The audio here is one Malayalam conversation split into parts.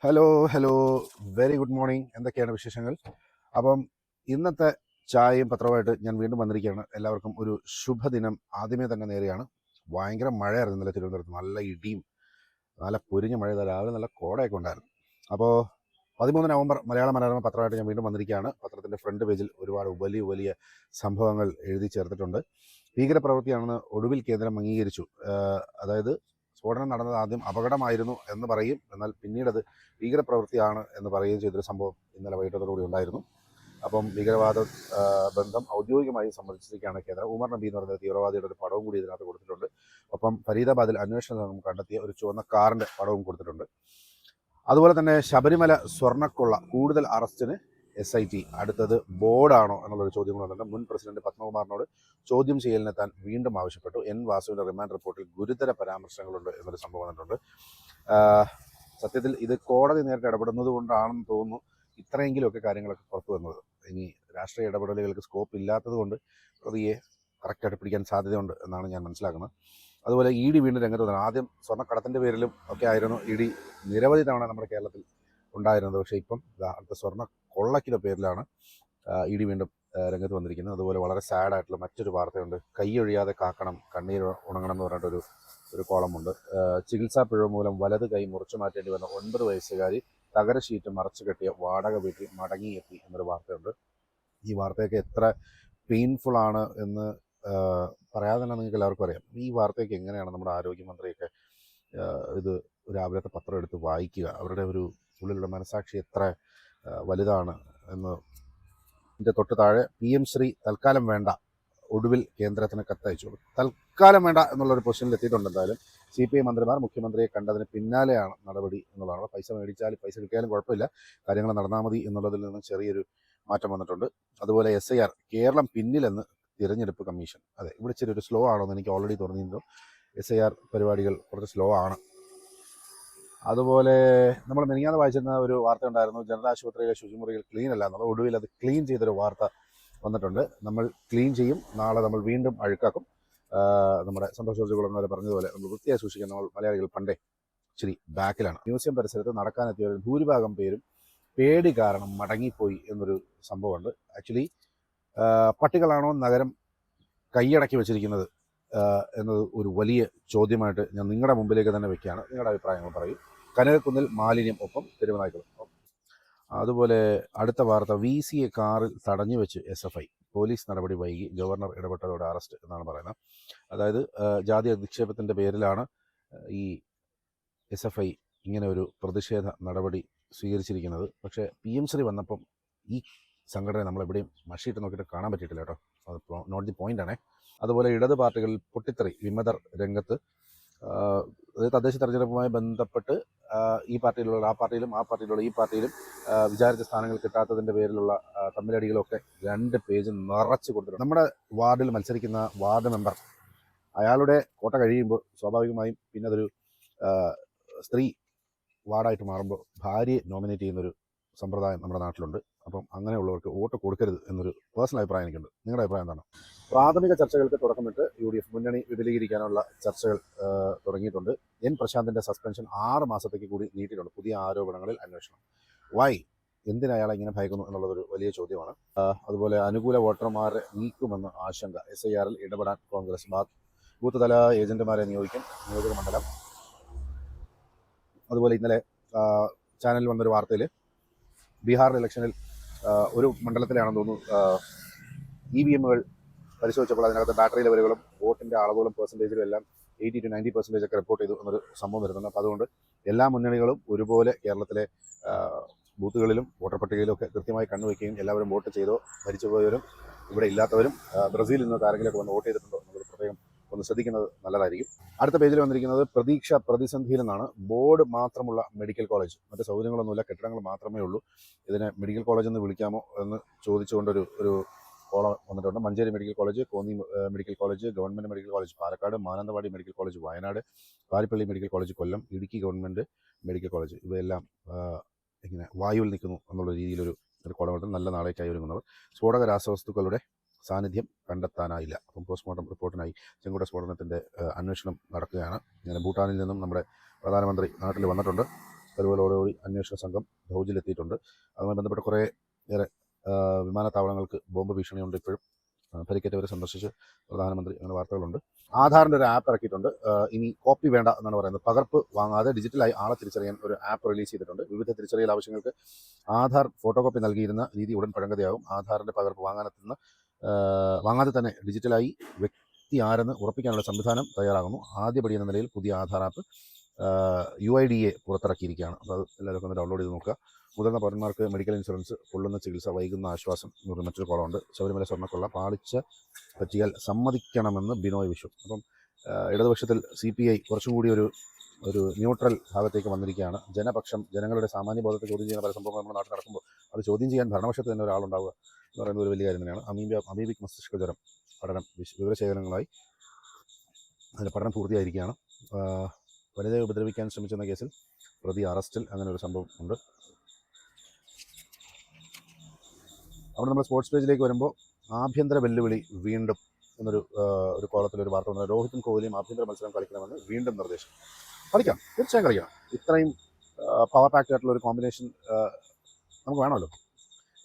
Hello hello very good morning. എന്തൊക്കെയാണ് വിശേഷങ്ങൾ? അപ്പം ഇന്നത്തെ ചായയും പത്രവുമായിട്ട് ഞാൻ വീണ്ടും വന്നിരിക്കുകയാണ്. എല്ലാവർക്കും ഒരു ശുഭദിനം ആദ്യമേ തന്നെ നേരെയാണ്. ഭയങ്കര മഴയായിരുന്നു ഇന്നലെ തിരുവനന്തപുരത്ത്. നല്ല ഇടിയും നല്ല പൊരിഞ്ഞ മഴ. രാവിലെ നല്ല കോടയൊക്കെ ഉണ്ടായിരുന്നു. അപ്പോൾ 13 നവംബർ മലയാള മനോരമ പത്രമായിട്ട് ഞാൻ വീണ്ടും വന്നിരിക്കുകയാണ്. പത്രത്തിൻ്റെ ഫ്രണ്ട് പേജിൽ ഒരുപാട് വലിയ വലിയ സംഭവങ്ങൾ എഴുതി ചേർത്തിട്ടുണ്ട്. ഭീകരപ്രവൃത്തിയാണെന്ന് ഒടുവിൽ കേന്ദ്രം അംഗീകരിച്ചു. അതായത് സ്ഫോടനം നടന്നത് ആദ്യം അപകടമായിരുന്നു എന്ന് പറയും, എന്നാൽ പിന്നീട് അത് ഭീകരപ്രവൃത്തിയാണ് എന്ന് പറയുകയും ചെയ്തൊരു സംഭവം ഇന്നലെ വൈകിട്ടത്തോടുകൂടി ഉണ്ടായിരുന്നു. അപ്പം ഭീകരവാദ ബന്ധം ഔദ്യോഗികമായി സമ്മതിച്ചിരിക്കുകയാണ് കേന്ദ്രം. ഉമർ നബി എന്ന് പറയുന്ന തീവ്രവാദിയുടെ ഒരു പടവും കൂടി ഇതിനകത്ത് കൊടുത്തിട്ടുണ്ട്. ഒപ്പം ഫരീദാബാദിൽ അന്വേഷണ സംഘം കണ്ടെത്തിയ ഒരു ചുവന്ന കാറിൻ്റെ പടവും കൊടുത്തിട്ടുണ്ട്. അതുപോലെ തന്നെ ശബരിമല സ്വർണ്ണക്കൊള്ള കൂടുതൽ അറസ്റ്റിന് SIT. അടുത്തത് ബോർഡാണോ എന്നുള്ളൊരു ചോദ്യം വന്നിട്ടുണ്ട്. മുൻ പ്രസിഡന്റ് പത്മകുമാറിനോട് ചോദ്യം ചെയ്യലിനെത്താൻ വീണ്ടും ആവശ്യപ്പെട്ടു. വാസുവിൻ്റെ റിമാൻഡ് റിപ്പോർട്ടിൽ ഗുരുതര പരാമർശങ്ങളുണ്ട് എന്നൊരു സംഭവം വന്നിട്ടുണ്ട്. സത്യത്തിൽ ഇത് കോടതി നേരിട്ട് ഇടപെടുന്നത് കൊണ്ടാണെന്ന് തോന്നുന്നു ഇത്രയെങ്കിലുമൊക്കെ കാര്യങ്ങളൊക്കെ പുറത്തു വന്നത്. ഇനി രാഷ്ട്രീയ ഇടപെടലുകൾക്ക് സ്കോപ്പ് ഇല്ലാത്തത് കൊണ്ട് പ്രതിയെ കറക്റ്റായിട്ട് പിടിക്കാൻ സാധ്യതയുണ്ട് എന്നാണ് ഞാൻ മനസ്സിലാക്കുന്നത്. അതുപോലെ ED വീണ്ടും രംഗത്ത് വന്നു. ആദ്യം സ്വർണ്ണക്കടത്തിൻ്റെ പേരിലും ഒക്കെ ആയിരുന്നു ED നിരവധി തവണ നമ്മുടെ കേരളത്തിൽ ഉണ്ടായിരുന്നത്. പക്ഷേ ഇപ്പം അടുത്ത സ്വർണ്ണ കൊള്ളക്കിൻ്റെ പേരിലാണ് ED വീണ്ടും രംഗത്ത് വന്നിരിക്കുന്നത്. അതുപോലെ വളരെ സാഡായിട്ടുള്ള മറ്റൊരു വാർത്തയുണ്ട്. കൈയൊഴിയാതെ കാക്കണം, കണ്ണീർ ഉണങ്ങണം എന്ന് പറഞ്ഞിട്ടൊരു കോളമുണ്ട്. ചികിത്സാ പിഴവ് മൂലം വലത് കൈ മുറിച്ചു മാറ്റേണ്ടി വന്ന 9 വയസ്സുകാരി തകര ഷീറ്റ് മറച്ചു കെട്ടിയ വാടക വീട്ടിൽ മടങ്ങിയെത്തി എന്നൊരു വാർത്തയുണ്ട്. ഈ വാർത്തയൊക്കെ എത്ര പെയിൻഫുള്ളാണ് എന്ന് പറയാതെ തന്നെ നിങ്ങൾക്ക് എല്ലാവർക്കും അറിയാം. ഈ വാർത്തയൊക്കെ എങ്ങനെയാണ് നമ്മുടെ ആരോഗ്യമന്ത്രിയൊക്കെ ഇത് രാവിലത്തെ പത്രം എടുത്ത് വായിക്കുക? അവരുടെ ഒരു ഉള്ളിലുള്ള മനസാക്ഷി എത്ര വലുതാണ് എന്ന്. ഇതിൻ്റെ തൊട്ട് താഴെ PM ശ്രീ തൽക്കാലം വേണ്ട, ഒടുവിൽ കേന്ദ്രത്തിന് കത്തയച്ചു. തൽക്കാലം വേണ്ട എന്നുള്ളൊരു പൊസിഷനിൽ എത്തിയിട്ടുണ്ട്. എന്തായാലും CPI മന്ത്രിമാർ മുഖ്യമന്ത്രിയെ കണ്ടതിന് പിന്നാലെയാണ് നടപടി എന്നുള്ളതാണ്. പൈസ മേടിച്ചാലും പൈസ കിട്ടിയാലും കുഴപ്പമില്ല, കാര്യങ്ങൾ നടന്നാൽ മതി എന്നുള്ളതിൽ നിന്ന് ചെറിയൊരു മാറ്റം വന്നിട്ടുണ്ട്. അതുപോലെ SIR കേരളം പിന്നിലെന്ന് തിരഞ്ഞെടുപ്പ് കമ്മീഷൻ. അതെ, ഇവിടെ ഇച്ചിരി ഒരു സ്ലോ ആണോ എന്ന് എനിക്ക് ഓൾറെഡി തോന്നിയിരുന്നു. SIR പരിപാടികൾ കുറച്ച് സ്ലോ ആണ്. അതുപോലെ നമ്മൾ മെനിങ്ങാന്ന് വായിച്ചിരുന്ന ഒരു വാർത്ത ഉണ്ടായിരുന്നു, ജനറൽ ആശുപത്രിയിലെ ശുചിമുറികൾ ക്ലീൻ അല്ല എന്നുള്ളത്. ഒടുവിൽ അത് ക്ലീൻ ചെയ്തൊരു വാർത്ത വന്നിട്ടുണ്ട്. നമ്മൾ ക്ലീൻ ചെയ്യും, നാളെ നമ്മൾ വീണ്ടും അഴുക്കാക്കും. നമ്മുടെ സന്തോഷ് ജോർജ് കുളങ്ങര പറഞ്ഞതുപോലെ നമ്മൾ വൃത്തിയായി സൂക്ഷിക്കാൻ നമ്മൾ മലയാളികൾ പണ്ടേ ഇച്ചിരി ബാക്കിലാണ്. മ്യൂസിയം പരിസരത്ത് നടക്കാനെത്തിയവരിൽ ഭൂരിഭാഗം പേരും പേടി കാരണം മടങ്ങിപ്പോയി എന്നൊരു സംഭവമുണ്ട്. ആക്ച്വലി പട്ടികളാണോ നഗരം കൈയടക്കി വെച്ചിരിക്കുന്നത് എന്നത് ഒരു വലിയ ചോദ്യമായിട്ട് ഞാൻ നിങ്ങളുടെ മുമ്പിലേക്ക് തന്നെ വെക്കുകയാണ്. നിങ്ങളുടെ അഭിപ്രായങ്ങൾ പറയും. കനകക്കുന്നിൽ മാലിന്യം, ഒപ്പം തെരുവുനായ്ക്കളും. അതുപോലെ അടുത്ത വാർത്ത, VC കാറിൽ തടഞ്ഞു വെച്ച് SFI. പോലീസ് നടപടി വൈകി, ഗവർണർ ഇടപെട്ടതോടെ അറസ്റ്റ് എന്നാണ് പറയുന്നത്. അതായത് ജാതി അധിക്ഷേപത്തിൻ്റെ പേരിലാണ് ഈ SFI ഇങ്ങനെ ഒരു പ്രതിഷേധ നടപടി സ്വീകരിച്ചിരിക്കുന്നത്. പക്ഷേ PM ശ്രീ വന്നപ്പം ഈ സംഘടനയെ നമ്മളെവിടെയും മഷിയിട്ട് നോക്കിയിട്ട് കാണാൻ പറ്റിയിട്ടില്ല കേട്ടോ. അത് നോട്ട് ദി പോയിൻ്റാണേ. അതുപോലെ ഇടത് പാർട്ടികളിൽ പൊട്ടിത്തെറി, വിമതർ രംഗത്ത്. തദ്ദേശ തെരഞ്ഞെടുപ്പുമായി ബന്ധപ്പെട്ട് ഈ പാർട്ടിയിലുള്ള ആ പാർട്ടിയിലും ആ പാർട്ടിയിലുള്ള ഈ പാർട്ടിയിലും വിചാരിച്ച സ്ഥാനങ്ങൾ കിട്ടാത്തതിൻ്റെ പേരിലുള്ള തമ്മിലടികളൊക്കെ 2 പേജ് നിറച്ച് കൊടുത്തിട്ടുണ്ട്. നമ്മുടെ വാർഡിൽ മത്സരിക്കുന്ന വാർഡ് മെമ്പർ, അയാളുടെ കോട്ട കഴിയുമ്പോൾ സ്വാഭാവികമായും പിന്നെ അതൊരു സ്ത്രീ വാർഡായിട്ട് മാറുമ്പോൾ ഭാര്യയെ നോമിനേറ്റ് ചെയ്യുന്നൊരു സമ്പ്രദായം നമ്മുടെ നാട്ടിലുണ്ട്. അപ്പം അങ്ങനെയുള്ളവർക്ക് വോട്ട് കൊടുക്കരുത് എന്നൊരു പേഴ്സണൽ അഭിപ്രായം എനിക്കുണ്ട്. നിങ്ങളുടെ അഭിപ്രായം എന്താണ്? പ്രാഥമിക ചർച്ചകൾക്ക് തുടക്കമിട്ട് UDF മുന്നണി വിപുലീകരിക്കാനുള്ള ചർച്ചകൾ തുടങ്ങിയിട്ടുണ്ട്. പ്രശാന്തിൻ്റെ സസ്പെൻഷൻ 6 മാസത്തേക്ക് കൂടി നീട്ടിയിട്ടുണ്ട്. പുതിയ ആരോപണങ്ങളിൽ അന്വേഷണം. വൈ? എന്തിന് അയാളെ ഇങ്ങനെ ഭയക്കുന്നു എന്നുള്ളതൊരു വലിയ ചോദ്യമാണ്. അതുപോലെ അനുകൂല വോട്ടർമാരെ നീക്കുമെന്ന് ആശങ്ക. SIRൽ ഇടപെടാൻ കോൺഗ്രസ്. ബൂത്ത് തല ഏജന്റുമാരെ നിയോഗിക്കും, നിയോജക മണ്ഡലം. അതുപോലെ ഇന്നലെ ചാനലിൽ വന്നൊരു വാർത്തയിൽ ബീഹാർ ഇലക്ഷനിൽ ഒരു മണ്ഡലത്തിലാണെന്ന് തോന്നുന്നു EVMകൾ പരിശോധിച്ചപ്പോൾ അതിനകത്ത് ബാറ്ററി ലെവലുകളും വോട്ടിൻ്റെ അളവുകളും പെർസെൻറ്റേജിലും എല്ലാം 80 to 90% ഒക്കെ റിപ്പോർട്ട് ചെയ്തു എന്നൊരു സംഭവം വരുന്നുണ്ട്. അപ്പോൾ അതുകൊണ്ട് എല്ലാ മുന്നണികളും ഒരുപോലെ കേരളത്തിലെ ബൂത്തുകളിലും വോട്ടർ പട്ടികയിലും ഒക്കെ കൃത്യമായി കണ്ണുവയ്ക്കുകയും എല്ലാവരും വോട്ട് ചെയ്തോ മരിച്ചുപോയവരും ഇവിടെ ഇല്ലാത്തവരും ബ്രസീലിൽ നിന്ന് ആരെങ്കിലുമൊക്കെ വന്ന് വോട്ട് ചെയ്തിട്ടുണ്ടോ എന്നൊരു പ്രത്യേകം ഒന്ന് ശ്രദ്ധിക്കുന്നത് നല്ലതായിരിക്കും. അടുത്ത പേജിൽ വന്നിരിക്കുന്നത് പ്രതീക്ഷ പ്രതിസന്ധിയിൽ നിന്നാണ്. ബോർഡ് മാത്രമുള്ള മെഡിക്കൽ കോളേജ്, മറ്റ് സൗകര്യങ്ങളൊന്നുമില്ല, കെട്ടിടങ്ങൾ മാത്രമേ ഉള്ളൂ. ഇതിനെ മെഡിക്കൽ കോളേജ് എന്ന് വിളിക്കാമോ എന്ന് ചോദിച്ചുകൊണ്ടൊരു കോളം വന്നിട്ടുണ്ട്. Manjeri medical college, Konni medical college, government medical college Palakkad, Mananthavady medical college Wayanad, Parippally medical college Kollam, Idukki government medical college. ഇവയെല്ലാം ഇങ്ങനെ വായുവിൽ നിൽക്കുന്നു എന്നുള്ള രീതിയിലൊരു കോളം. നല്ല നാളേക്കായി ഒരുങ്ങുന്നവർ. സ്ഫോടക രാസവസ്തുക്കളുടെ സാന്നിധ്യം കണ്ടെത്താനായില്ല. അപ്പം പോസ്റ്റ്മോർട്ടം റിപ്പോർട്ടിനായി ചെങ്കുട സ്ഫോടനത്തിൻ്റെ അന്വേഷണം നടക്കുകയാണ്. ഇങ്ങനെ ഭൂട്ടാനിൽ നിന്നും നമ്മുടെ പ്രധാനമന്ത്രി നാട്ടിൽ വന്നിട്ടുണ്ട്. പരിപാടിയോടുകൂടി അന്വേഷണ സംഘം ഭൗജിലെത്തിയിട്ടുണ്ട്. അതുമായി ബന്ധപ്പെട്ട് കുറേ ഏറെ വിമാനത്താവളങ്ങൾക്ക് ബോംബ് ഭീഷണിയുണ്ട്. ഇപ്പോഴും പരിക്കേറ്റവരെ സന്ദർശിച്ച് പ്രധാനമന്ത്രി അങ്ങനെ വാർത്തകളുണ്ട്. ആധാറിൻ്റെ ഒരു ആപ്പ് ഇറക്കിയിട്ടുണ്ട്. ഇനി കോപ്പി വേണ്ട എന്നാണ് പറയുന്നത്. പകർപ്പ് വാങ്ങാതെ ഡിജിറ്റലായി ആളെ തിരിച്ചറിയാൻ ഒരു ആപ്പ് റിലീസ് ചെയ്തിട്ടുണ്ട്. വിവിധ തിരിച്ചറിയൽ ആവശ്യങ്ങൾക്ക് ആധാർ ഫോട്ടോ കോപ്പി നൽകിയിരുന്ന രീതി ഉടൻ പഴങ്കതയാകും. ആധാറിൻ്റെ പകർപ്പ് വാങ്ങാതെ തന്നെ ഡിജിറ്റലായി വ്യക്തി ആരെന്ന് ഉറപ്പിക്കാനുള്ള സംവിധാനം തയ്യാറാകുന്നു. ആദ്യപടി എന്ന നിലയിൽ പുതിയ ആധാർ ആപ്പ് UIDA പുറത്തിറക്കിയിരിക്കുകയാണ്. അപ്പോൾ അത് എല്ലാവർക്കും ഒന്ന് ഡൗൺലോഡ് ചെയ്ത് നോക്കുക. മുതിർന്ന പൗരന്മാർക്ക് മെഡിക്കൽ ഇൻഷുറൻസ്, പൊള്ളുന്ന ചികിത്സ, വൈകുന്ന ആശ്വാസം എന്ന് പറഞ്ഞ മറ്റൊരു കോളമുണ്ട്. ശബരിമല സ്വർണ്ണക്കൊള്ള പാളിച്ച പറ്റിയാൽ സമ്മതിക്കണമെന്ന് ബിനോയ് വിശ്വം. അപ്പം ഇടതുപക്ഷത്തിൽ CPI കുറച്ചും കൂടി ഒരു ന്യൂട്രൽ ഭാഗത്തേക്ക് വന്നിരിക്കുകയാണ്. ജനപക്ഷം, ജനങ്ങളുടെ സാമാന്യ ബോധത്തെ ചോദ്യം ചെയ്യുന്ന പല സംഭവങ്ങൾ നമ്മുടെ നാട്ടിൽ നടക്കുമ്പോൾ അത് ചോദ്യം ചെയ്യാൻ ഭരണപക്ഷത്ത് തന്നെ ഒരാളുണ്ടാവുക എന്ന് പറയുന്നത് ഒരു വലിയ കാര്യം തന്നെയാണ്. അമീബിക് മസ്തിഷ്ക ജ്വരം പഠനം വിവരശേഖരങ്ങളായി അതിൻ്റെ പഠനം പൂർത്തിയായിരിക്കുകയാണ്. വനിതയെ ഉപദ്രവിക്കാൻ ശ്രമിച്ചെന്ന കേസിൽ പ്രതി അറസ്റ്റിൽ. അങ്ങനെ ഒരു സംഭവം ഉണ്ട്. അവിടെ നമ്മൾ സ്പോർട്സ് പേജിലേക്ക് വരുമ്പോൾ ആഭ്യന്തര വെല്ലുവിളി വീണ്ടും ഒരു കോളത്തിലൊരു വാർത്ത വന്നത്. രോഹിത്തും കോഹ്ലിയും ആഭ്യന്തര മത്സരം കളിക്കണമെന്ന് വീണ്ടും നിർദ്ദേശം. കളിക്കാം, തീർച്ചയായും കളിക്കാം. ഇത്രയും പവർ പാക്ട് ആയിട്ടുള്ള ഒരു കോമ്പിനേഷൻ നമുക്ക് വേണമല്ലോ.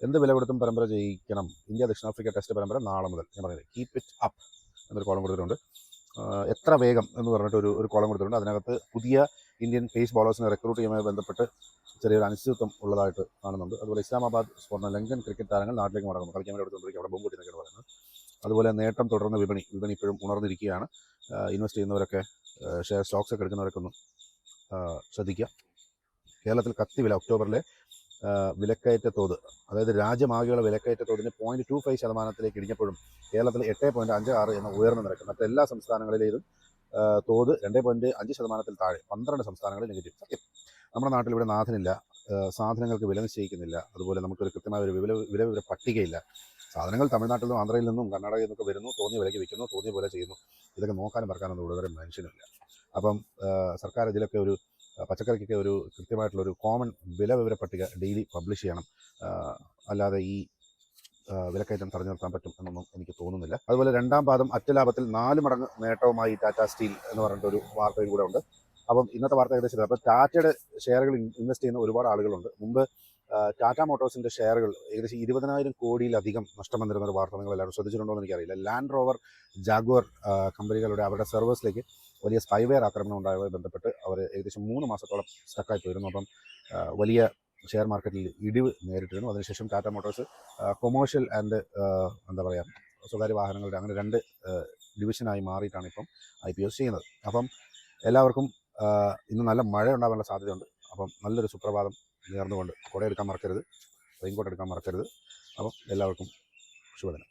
എന്ത് വില കൊടുത്തും പരമ്പര ജയിക്കണം. ഇന്ത്യ ദക്ഷിണാഫ്രിക്ക ടെസ്റ്റ് പരമ്പര നാളെ മുതൽ. ഞാൻ പറഞ്ഞത് കീപ്പ് ഇറ്റ് അപ്പ് എന്നൊരു കോളം കൊടുത്തിട്ടുണ്ട്. എത്ര വേഗം എന്ന് പറഞ്ഞിട്ട് ഒരു കോളം കൊടുത്തിട്ടുണ്ട്. അതിനകത്ത് പുതിയ ഇന്ത്യൻ പേസ് ബോളേഴ്സിനെ റിക്രൂട്ട് ചെയ്യുന്നതുമായി ബന്ധപ്പെട്ട് ചെറിയൊരു അനിശ്ചിതത്വം ഉള്ളതായിട്ട് കാണുന്നുണ്ട്. അതുപോലെ ഇസ്ലാമാബാദ് സ്വർണ്ണ ലങ്കൻ ക്രിക്കറ്റ് താരങ്ങൾ നാട്ടിലേക്ക് മടങ്ങുന്നു. കളിക്കാൻ വേണ്ടി എടുത്തുകൊണ്ടിരിക്കും. അവിടെ ബോംബ് എന്നൊക്കെയാണ് പറയുന്നത്. അതുപോലെ നേട്ടം തുടർന്ന വിപണി ഇപ്പോഴും ഉണർന്നിരിക്കുകയാണ്. ഇൻവെസ്റ്റ് ചെയ്യുന്നവരൊക്കെ സ്റ്റോക്സ് ഒക്കെ എടുക്കുന്നവരൊക്കെ ഒന്ന് ശ്രദ്ധിക്കുക. കേരളത്തിൽ കത്തിവില ഒക്ടോബറിലെ വിലക്കയറ്റ തോത്, അതായത് രാജ്യമാകെയുള്ള വിലക്കയറ്റ തോതിന് 0.25% ഇടിഞ്ഞപ്പോഴും കേരളത്തിൽ 8.56 എന്ന ഉയർന്ന നിരക്ക്. മറ്റെല്ലാ സംസ്ഥാനങ്ങളിലേതും തോത് 2.5% താഴെ. 12 സംസ്ഥാനങ്ങളിൽ നെഗറ്റീവ്. സത്യം, നമ്മുടെ നാട്ടിൽ ഇവിടെ നാഥനില്ല, സാധനങ്ങൾക്ക് വില നിശ്ചയിക്കുന്നില്ല. അതുപോലെ നമുക്കൊരു കൃത്യമായ ഒരു വില പട്ടികയില്ല. സാധനങ്ങൾ തമിഴ്നാട്ടിൽ നിന്നും ആന്ധ്രയിൽ നിന്നും കർണാടകയിൽ നിന്നൊക്കെ വരുന്നു, തോന്നിയ വിലയ്ക്ക് വിൽക്കുന്നു, തോന്നിയ പോലെ ചെയ്യുന്നു. ഇതൊക്കെ നോക്കാനും പറക്കാനൊന്നും ഇവിടെ മനുഷ്യനില്ല. അപ്പം സർക്കാർ ഇതിലൊക്കെ പച്ചക്കറിക്കൊക്കെ ഒരു കൃത്യമായിട്ടുള്ളൊരു കോമൺ വില പട്ടിക ഡെയിലി പബ്ലിഷ് ചെയ്യണം. അല്ലാതെ ഈ വിലക്കയറ്റം തടഞ്ഞു നിർത്താൻ പറ്റും എന്നൊന്നും എനിക്ക് തോന്നുന്നില്ല. അതുപോലെ രണ്ടാം പാദം അറ്റലാഭത്തിൽ 4 മടങ്ങ് നേട്ടവുമായി ടാറ്റ സ്റ്റീൽ എന്ന് പറഞ്ഞിട്ടൊരു വാർത്തയും കൂടെ ഉണ്ട്. അപ്പം ഇന്നത്തെ വാർത്ത ഏകദേശം. അപ്പോൾ ടാറ്റയുടെ ഷെയറുകൾ ഇൻവെസ്റ്റ് ചെയ്യുന്ന ഒരുപാട് ആളുകളുണ്ട്. മുമ്പ് ടാറ്റ മോട്ടോഴ്സിൻ്റെ ഷെയറുകൾ ഏകദേശം 20,000 കോടിയിലധികം നഷ്ടം വന്നിരുന്ന ഒരു വാർത്ത നിങ്ങൾ എല്ലാവരും ശ്രദ്ധിച്ചിട്ടുണ്ടോ എന്ന് എനിക്കറിയില്ല. ലാൻഡ് റോവർ, ജാഗ്വർ കമ്പനികളുടെ അവരുടെ സെർവേഴ്സിലേക്ക് വലിയ സ്പൈവെയർ ആക്രമണം ഉണ്ടായതുമായി ബന്ധപ്പെട്ട് അവർ ഏകദേശം 3 മാസത്തോളം സ്റ്റക്കായി പോയിരുന്നു. അപ്പം വലിയ ഷെയർ മാർക്കറ്റിൽ ഇടിവ് നേരിട്ടിരുന്നു. അതിനുശേഷം ടാറ്റ മോട്ടോഴ്സ് കൊമേഴ്ഷ്യൽ ആൻഡ് സ്വകാര്യ വാഹനങ്ങളുടെ അങ്ങനെ 2 ഡിവിഷനായി മാറിയിട്ടാണ് ഇപ്പം IPO ചെയ്യുന്നത്. അപ്പം എല്ലാവർക്കും ഇന്ന് നല്ല മഴ ഉണ്ടാകാനുള്ള സാധ്യതയുണ്ട്. അപ്പം നല്ലൊരു സുപ്രഭാതം നേർന്നുകൊണ്ട് കുടയെടുക്കാൻ മറക്കരുത്, റെയിൻകോട്ട് എടുക്കാൻ മറക്കരുത്. അപ്പം എല്ലാവർക്കും ശുഭദിനം.